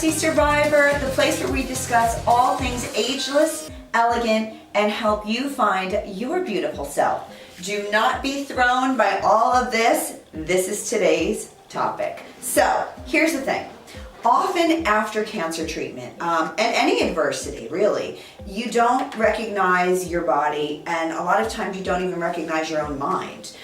Sexy Survivor, the place where we discuss all things ageless, elegant, and help you find your beautiful self. Do not be thrown by all of this. This is today's topic. So, here's the thing. Often after cancer treatment, and any adversity really, you don't recognize your body, and a lot of times you don't even recognize your own mind.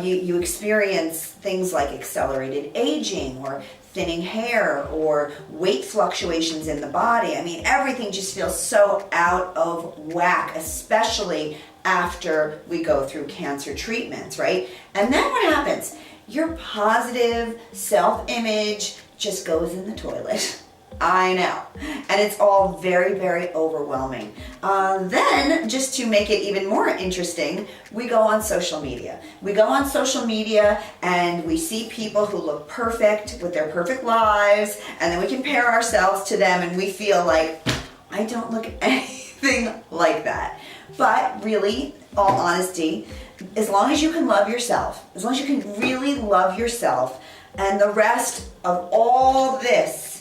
You experience things like accelerated aging or thinning hair or weight fluctuations in the body. I mean, everything just feels so out of whack, especially after we go through cancer treatments, right? And then what happens? Your positive self-image just goes in the toilet. I know. And it's all very, very overwhelming. Then, just to make it even more interesting, we go on social media. We go on social media and we see people who look perfect with their perfect lives, and then we compare ourselves to them and we feel like, I don't look anything like that. But really, all honesty, as long as you can love yourself, as long as you can really love yourself, and the rest of all this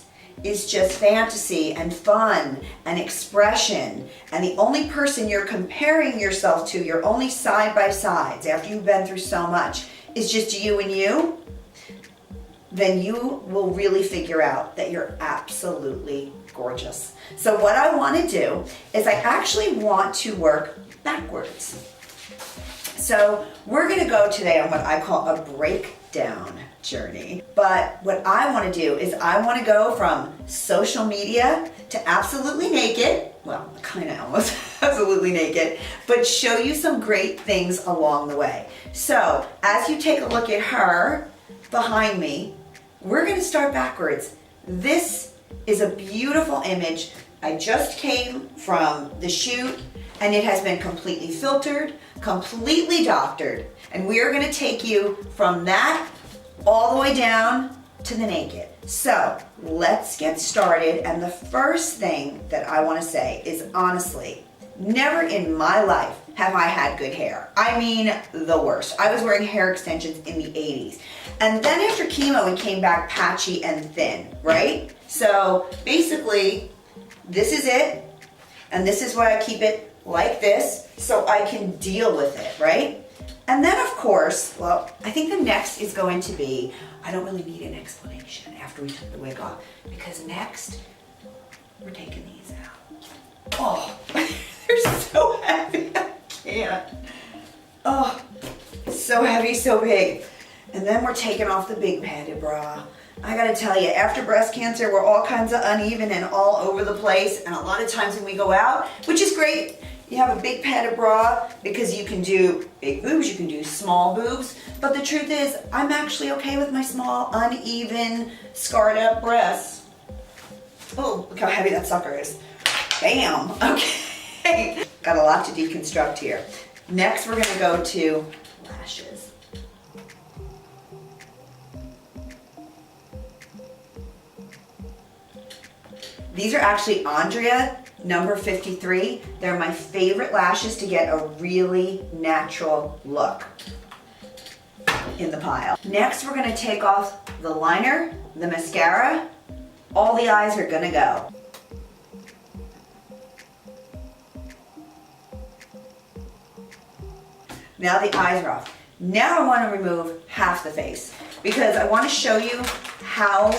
is just fantasy and fun and expression, and the only person you're comparing yourself to, your only side by sides after you've been through so much, is just you and you, then you will really figure out that you're absolutely gorgeous. So what I want to do is I actually want to work backwards. So we're going to go today on what I call a breakdown journey. But what I want to do is I want to go from social media to absolutely naked, well, kind of almost absolutely naked, but show you some great things along the way. So as you take a look at her behind me, we're going to start backwards. This is a beautiful image. I just came from the shoot, and it has been completely filtered, completely doctored, and we are going to take you from that all the way down to the naked. So let's get started. And the first thing that I want to say is, honestly, never in my life have I had good hair. I mean, the worst. I was wearing hair extensions in the 80s. And then after chemo, it came back patchy and thin, right? So basically, this is it. And this is why I keep it like this, so I can deal with it, right? And then of course, well, I think the next is going to be, I don't really need an explanation after we took the wig off, because next, we're taking these out. Oh, they're so heavy, I can't. Oh, so heavy, so big. And then we're taking off the big padded bra. I gotta tell you, after breast cancer, we're all kinds of uneven and all over the place, and a lot of times when we go out, which is great, you have a big padded bra because you can do big boobs, you can do small boobs, but the truth is, I'm actually okay with my small, uneven, scarred up breasts. Oh, look how heavy that sucker is. Bam, okay. Got a lot to deconstruct here. Next, we're gonna go to lashes. These are actually Andrea number 53. They're my favorite lashes to get a really natural look in the pile. Next, we're gonna take off the liner, the mascara. All the eyes are gonna go. Now the eyes are off. Now I wanna remove half the face because I wanna show you how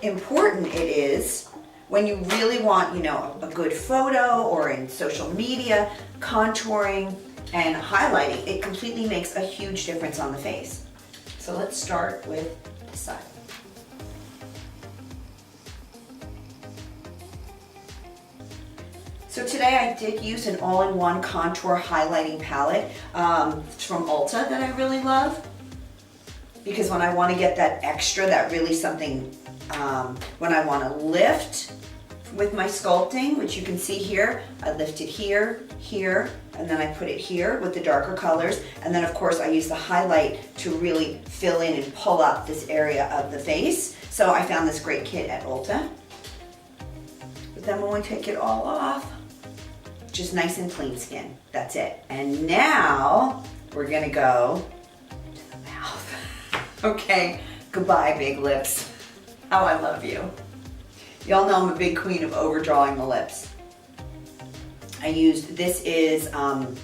important it is when you really want, you know, a good photo or in social media, contouring and highlighting. It completely makes a huge difference on the face. So let's start with this side. So today I did use an all-in-one contour highlighting palette from Ulta that I really love, because when I want to get that extra, that really something, when I want to lift with my sculpting, which you can see here, I lift it here, here, and then I put it here with the darker colors. And then of course I use the highlight to really fill in and pull up this area of the face. So I found this great kit at Ulta. But then when we take it all off, just nice and clean skin, that's it. And now we're gonna go to the mouth. Okay, goodbye big lips. Oh, I love you. Y'all know I'm a big queen of overdrawing the lips. This is from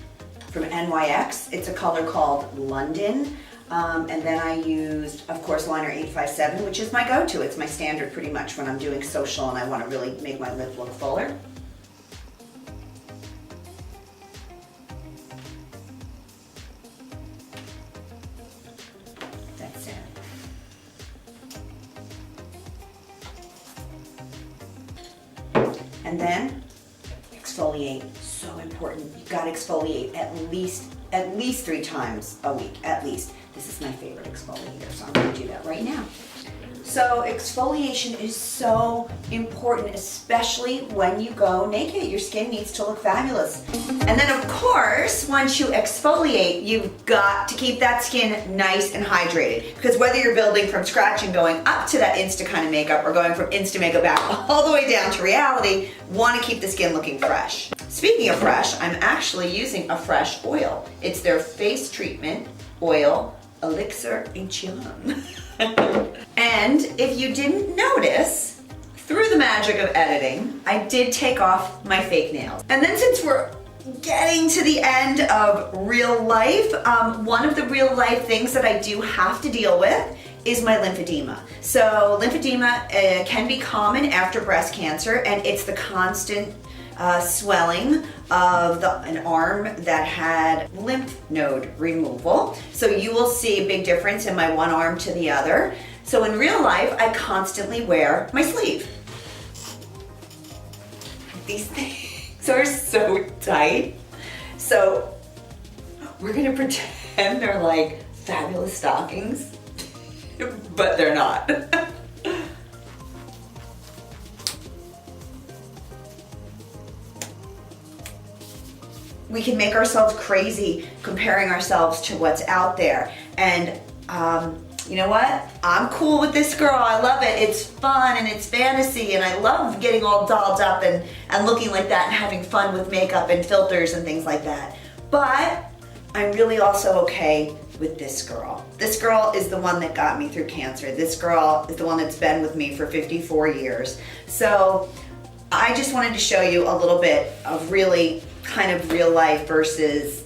NYX. It's a color called London. And then I used, of course, Liner 857, which is my go-to. It's my standard pretty much when I'm doing social and I want to really make my lip look fuller. That's it. And then exfoliate. So important. You gotta exfoliate at least 3 times a week, at least. This is my favorite exfoliator, so I'm gonna do that right now. So exfoliation is so important, especially when you go naked. Your skin needs to look fabulous. And then of course, once you exfoliate, you've got to keep that skin nice and hydrated. Because whether you're building from scratch and going up to that Insta kind of makeup or going from Insta makeup back all the way down to reality, want to keep the skin looking fresh. Speaking of fresh, I'm actually using a fresh oil. It's their face treatment oil, Elixir Ancien. And if you didn't notice, through the magic of editing, I did take off my fake nails. And then since we're getting to the end of real life, one of the real life things that I do have to deal with is my lymphedema. So lymphedema can be common after breast cancer, and it's the constant swelling of an arm that had lymph node removal. So you will see a big difference in my one arm to the other. So in real life, I constantly wear my sleeve. These things are so tight. So we're gonna pretend they're like fabulous stockings, but they're not. We can make ourselves crazy comparing ourselves to what's out there. And you know what? I'm cool with this girl. I love it. It's fun and it's fantasy, and I love getting all dolled up and looking like that and having fun with makeup and filters and things like that. But I'm really also okay with this girl. This girl is the one that got me through cancer. This girl is the one that's been with me for 54 years. So I just wanted to show you a little bit of really kind of real life versus,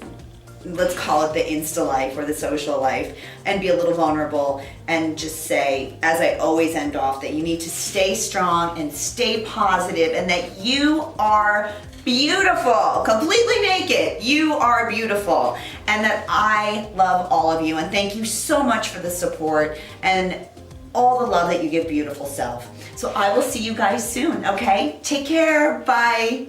let's call it the Insta life or the social life, and be a little vulnerable and just say, as I always end off, that you need to stay strong and stay positive, and that you are beautiful, completely naked. You are beautiful, and that I love all of you, and thank you so much for the support and all the love that you give beautiful self. So I will see you guys soon, okay? Take care, bye.